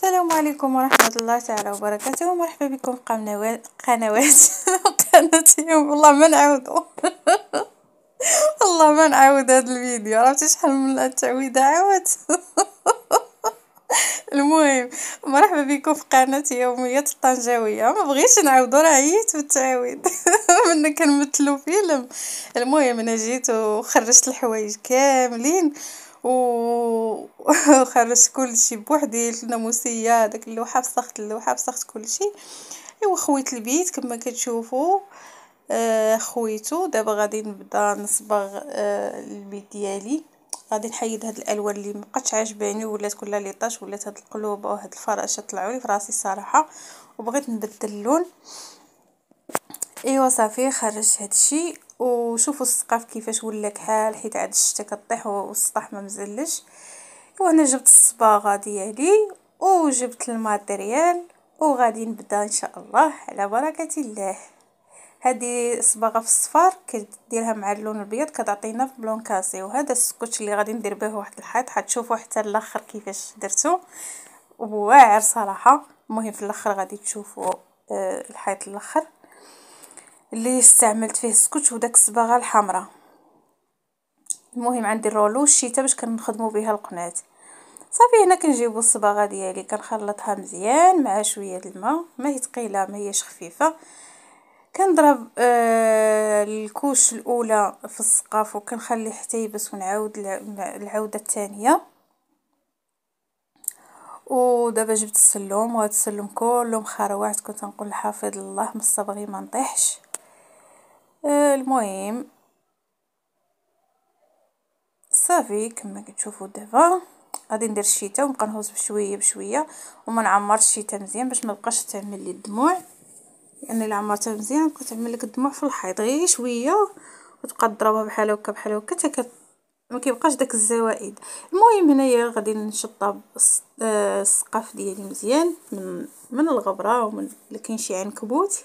السلام عليكم ورحمة الله تعالى وبركاته، ومرحبا بكم في قنوات قناة يوم. والله ما نعاودو والله ما نعاود هذا الفيديو، عرفتي شحال من التعويضه عاود المهم، مرحبا بكم في قناة يوميات الطنجاوية. ما بغيتش نعاودو، راه عييت بالتعاود منا كنمثلو فيلم. المهم انا جيت وخرجت الحوايج كاملين وخرجت كلشي بوحدي، الناموسيه داك اللوحه فسخت كلشي. ايوا خويت البيت كما كتشوفوا. خويتو دابا غادي نبدا نصبغ البيت ديالي. غادي نحيد هاد الالوان اللي مبقاتش عاجباني، ولات كلها ليطاش، ولات هاد القلوب وهاد الفراشات طلعوا لي في راسي الصراحه، وبغيت نبدل اللون. ايوا صافي خرجت هادشي. وشوفوا السقف كيفاش ولا كحال، حيت عاد الشتا كطيح والسطح ما مزلش. وانا جبت الصباغه ديالي وجبت الماتيريال، وغادي نبدا ان شاء الله على بركه الله. هذه صباغه في الصفار كديرها مع اللون الابيض، كتعطينا في بلون كاسي. وهذا السكوتش اللي غادي ندير به واحد الحيط، حتشوفوا حتى الاخر كيفاش درتو، واعر صراحه. المهم في الاخر غادي تشوفوا الحيط الاخر اللي استعملت فيه السكوتش وداك الصباغه الحمراء. المهم عندي الرولو الشيته باش كنخدموا بها القناه. صافي هنا كنجيبوا الصباغه ديالي كنخلطها مزيان مع شويه الماء، ما هي ثقيله ما هيش خفيفه. كنضرب الكوش الاولى في السقف وكنخليه حتى يبس، ونعاود العوده الثانيه. ودابا جبت السلوم، وهذا السلوم كله مخروعت، كنت نقول الحافظ الله من الصبغي ما نطيحش. المهم صافي كما كتشوفوا دابا غادي ندير الشيته ونبقى نهز بشويه بشويه، وما نعمرش الشيته مزيان باش ما بقاش تعمل لي الدموع. يعني الا عمرتها مزيان بقى تعمل لك الدموع في الحيط غير شويه، وتبقى تضربها بحال هكا بحال هكا حتى ما كيبقاش داك الزوائد. المهم هنايا غادي نشطب السقف ديالي مزيان من الغبره ومن اللي كاين شي عنكبوت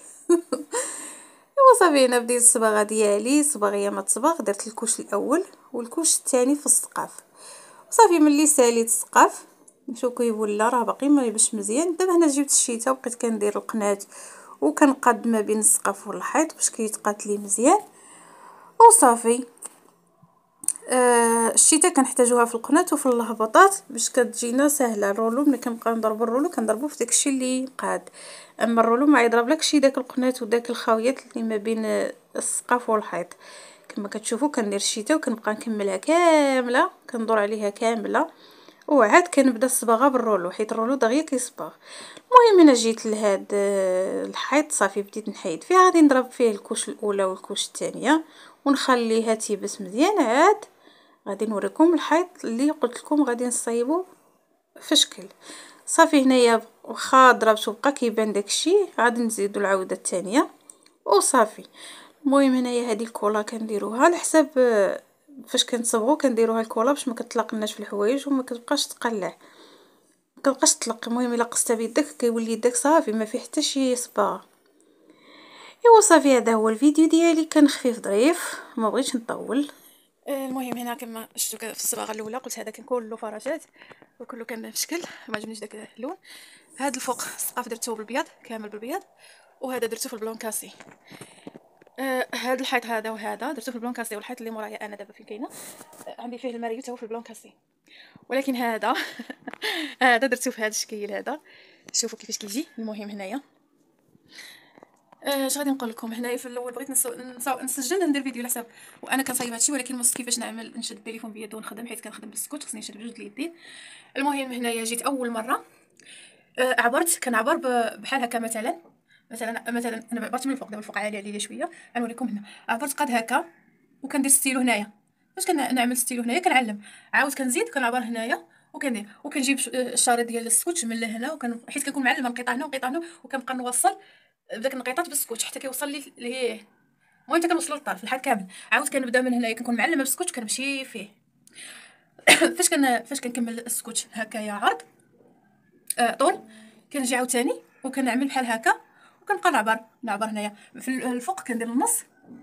ايوا صافي انا بديت الصباغه ديالي صباغيه ما تصبغ. درت الكوش الاول والكوش الثاني في السقف. صافي ملي ساليت السقف نشوف كيف ولا، راه باقي ما يبش مزيان. دابا هنا جبت الشيته وبقيت كندير القناه وكنقاد ما بين السقف والحيط باش كيتقاد لي مزيان. وصافي الشيته كنحتاجوها في القناه وفي الهبطات باش كتجينا سهله. الرولو ملي كنبقى نضرب الرولو كنضربو في داكشي اللي قاد، اما الرولو ما يضرب لكش داك القناه وداك الخاويات اللي ما بين السقف والحيط. كما كتشوفوا كندير الشيته وكنبقى نكملها كامله، كندور عليها كامله، وعاد كنبدا الصباغه بالرولو حيت الرولو دغيا كيصبغ. المهم انا جيت لهاد الحيط صافي بديت نحيد فيه، غادي نضرب فيه الكوش الاولى والكوش الثانيه ونخليها تيبس مزيان. عاد غادي نوريكم الحيط اللي قلت لكم غادي نصايبو في شكل. صافي هنايا واخا ضربت وبقى كيبان داكشي، غادي نزيدو العوده الثانيه وصافي. المهم هنايا هذه الكولا كنديروها على حساب فاش كنصبغو، كنديروها الكولا باش ما كتلاقناش في الحوايج وما كتبقاش تقلع، ما كتبقاش تطلق. المهم الا قصتها بيدك كيولي يدك صافي ما فيه حتى شي صباغه. ايوا صافي هذا هو الفيديو ديالي، كان خفيف ظريف ما بغيتش نطول. المهم هنا كما شفتوا في الصباغه الاولى قلت هذا كان كله فراشات وكله كان في شكل ما عجبنيش داك اللون. هذا الفوق السقف درته بالبيض كامل بالبيض، وهذا درته في البلون كاسي. هذا الحيط هذا وهذا درته في البلون كاسي، والحيط اللي مورايا انا دابا فين كاينه عندي فيه الماريو حتى هو في البلون كاسي. ولكن هذا هذا درته في هذا الشكل هذا، شوفوا كيفاش كيجي. المهم هنايا اش غادي نقول لكم. هنايا في الاول بغيت نسجل ندير فيديو على حساب وانا كنصايب هادشي، ولكن مست كيفاش نعمل نشد التليفون بيد ونخدم حيت كنخدم بالسكوت خصني نشد بجوج اليدين. المهم هنايا جيت اول مره عبرت كنعبر بحال هكا مثلا انا عبرت من الفوق. دابا الفوق عالي عليا شويه، غنوريكم هنا. عبرت قاد هكا وكندير ستيلو هنايا. فاش كنعمل ستيلو هنايا كنعلم، عاود كنزيد كنعبر هنايا وكندير وكنجيب الشاريط ديال السكوتش من لهنا حيت كنكون معلمه نقيطه هنا ونقيطه هنا، وكنبقى نوصل بداك النقيطات بالسكوتش حتى كيوصل لي ليه. المهم حتى كنوصل للطرف الحال كامل. عاود كنبدا من هنايا كنكون معلمه بالسكوتش كنمشي فيه فاش كنكمل السكوتش هكايا عرض طول، كنجي عاوتاني وكنعمل بحال هكا وكنبقى نعبر هنايا في الفوق. كندير النص،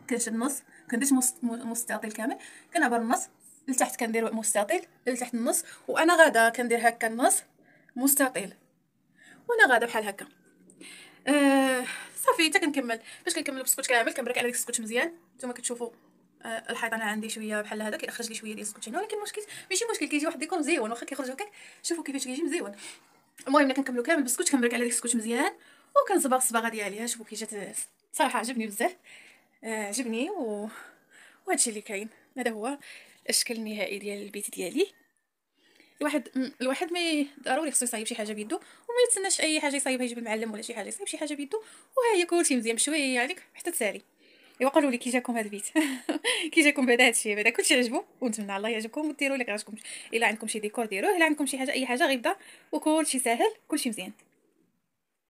كنشد النص، كندير مستطيل كامل، كنعبر النص لتحت، كندير مستطيل لتحت النص، وانا غادا كندير هكا النص مستطيل وانا غاده بحال هكا. صافي حتى كنكمل، فاش كنكمل البسكوت كامل كنبرك على داك البسكوت مزيان. نتوما كتشوفوا الحيط انا عندي شويه بحال هذا كيخرج لي شويه ديال السكوتشين، ولكن المشكل ماشي مشكل، كيجي واحد الديكور مزيون واخا كيخرج هكاك. شوفوا كيفاش كيجي مزيون. المهم ملي كنكملوا كامل البسكوت كنبرك على داك السكوت مزيان وكنصبغ الصباغه ديالي. شوفوا كي جات، صراحه عجبني بزاف. عجبني وهادشي اللي كاين. هذا هو الشكل النهائي ديال البيت ديالي. الواحد ما ضروري خصو يصايب شي حاجه بيدو وما يتسناش اي حاجه يصايبها يجيب المعلم ولا شي حاجه، يصايب شي حاجه بيدو وها هي كلشي مزيان بشويه عليك حتى تسالي. ايوا قولوا لي كي جاكم هذا البيت كي جاكم بعدا هادشي بعدا كلشي عجبو، ونتمنى الله يعجبكم وديروا لك عجبكم. الا عندكم شي ديكور ديروه، الا عندكم شي حاجه اي حاجه غيبدا وكلشي ساهل كلشي مزيان.